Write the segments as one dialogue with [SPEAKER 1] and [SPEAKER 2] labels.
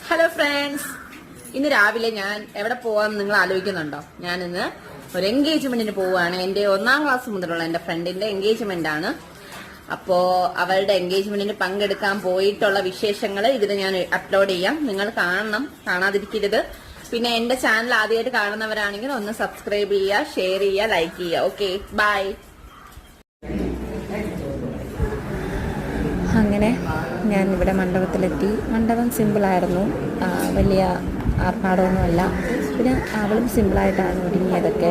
[SPEAKER 1] Hello friends, ഇന്ന് രാവിലെ ഞാൻ എവിടെ പോവാന്ന് നിങ്ങൾ ആലോചിക്കുന്നുണ്ടോ? ഞാൻ ഇന്ന് ഒരു എൻഗേജ്മെന്റിന് പോവുകയാണ്. എന്റെ 1ാം ക്ലാസ് മുതലുള്ള എന്റെ ഫ്രണ്ടിന്റെ എൻഗേജ്മെന്റ് ആണ്. അപ്പോ അവളുടെ എൻഗേജ്മെന്റിന് പങ്കെടുക്കാൻ പോയിട്ടുള്ള വിശേഷങ്ങൾ ഇതിൽ ഞാൻ അപ്ലോഡ് ചെയ്യാം. നിങ്ങൾ കാണണം, കാണാതിരിക്കരുത്. പിന്നെ എന്റെ ചാനൽ ആദ്യമായിട്ട് കാണുന്നവരാണെങ്കിൽ ഒന്ന് സബ്സ്ക്രൈബ് ചെയ്യുക, ഷെയർ ചെയ്യുക, ലൈക്ക് ചെയ്യുക. Okay, bye.
[SPEAKER 2] അങ്ങനെ ഞാൻ ഇവിടെ മണ്ഡപത്തിലെത്തി. മണ്ഡപം സിമ്പിളായിരുന്നു, വലിയ ആർഭാടമൊന്നുമല്ല. പിന്നെ അവളും സിമ്പിളായിട്ടാണ് ഒരുങ്ങിയതൊക്കെ.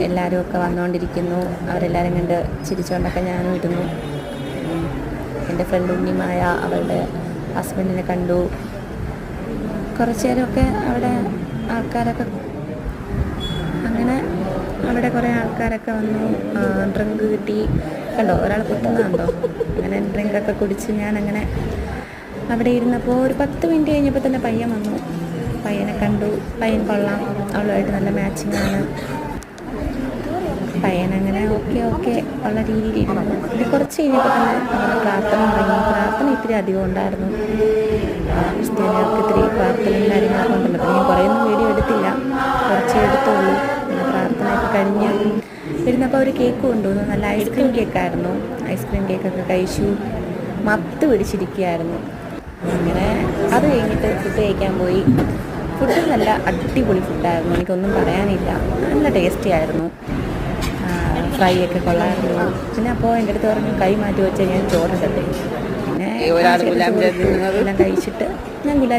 [SPEAKER 2] എല്ലാവരും ഒക്കെ വന്നുകൊണ്ടിരിക്കുന്നു. അവരെല്ലാവരും കണ്ട് ചിരിച്ചുകൊണ്ടൊക്കെ ഞാനും ഇരുന്നു. എൻ്റെ ഫ്രണ്ട് ഉണ്ണിമായ അവളുടെ ഹസ്ബൻഡിനെ കണ്ടു. കുറച്ച് നേരമൊക്കെ അവിടെ ആൾക്കാരൊക്കെ, അങ്ങനെ അവിടെ കുറേ ആൾക്കാരൊക്കെ വന്നു. ഡ്രിങ്ക് കിട്ടി, കണ്ടോ ഒരാൾ കുത്തുന്നുണ്ടോ? അങ്ങനെ ഡ്രിങ്കൊക്കെ കുടിച്ച് ഞാനങ്ങനെ അവിടെ ഇരുന്നപ്പോൾ ഒരു 10 മിനിറ്റ് കഴിഞ്ഞപ്പോൾ തന്നെ പയ്യൻ വന്നു. പയ്യനെ കണ്ടു. പയ്യൻ കൊള്ളാം, അവളുമായിട്ട് നല്ല മാച്ചിങ് ആണ്. പയ്യനങ്ങനെ ഓക്കെ ഉള്ള രീതിയിൽ ഇരുന്നു. പിന്നെ കുറച്ച് കഴിഞ്ഞപ്പോൾ തന്നെ നമ്മുടെ പ്രാർത്ഥന തുടങ്ങി. പ്രാർത്ഥന ഇത്തിരി അധികം ഉണ്ടായിരുന്നു. ക്രിസ്ത്യാനികൾക്ക് ഇത്തിരി പ്രാർത്ഥനയും കാര്യങ്ങളൊക്കെ ഉണ്ടല്ലോ. അപ്പോൾ ഞാൻ കുറേയൊന്നും വീഡിയോ എടുത്തില്ല, കുറച്ചേ എടുത്തുള്ളൂ. പിന്നെ പ്രാർത്ഥനയൊക്കെ കഴിഞ്ഞ് ഇരുന്നപ്പോൾ ഒരു കേക്ക് കൊണ്ടുവന്നു. നല്ല ഐസ്ക്രീം കേക്കായിരുന്നു. ഐസ്ക്രീം കേക്കൊക്കെ കഴിച്ചു, മത്ത് പിടിച്ചിരിക്കുകയായിരുന്നു. അങ്ങനെ അത് കഴിഞ്ഞിട്ട് ഫുഡ് കഴിക്കാൻ പോയി. ഫുഡ് നല്ല അടിപൊളി ഫുഡായിരുന്നു, എനിക്കൊന്നും പറയാനില്ല. നല്ല ടേസ്റ്റി ആയിരുന്നു. ഫ്രൈ ഒക്കെ കൊള്ളായിരുന്നു. പിന്നെ അപ്പോൾ എൻ്റെ അടുത്ത് പറഞ്ഞു കൈ മാറ്റി വെച്ചാൽ ഞാൻ ചോറിടട്ടെ. പിന്നെ എല്ലാം കഴിച്ചിട്ട് ഞാൻ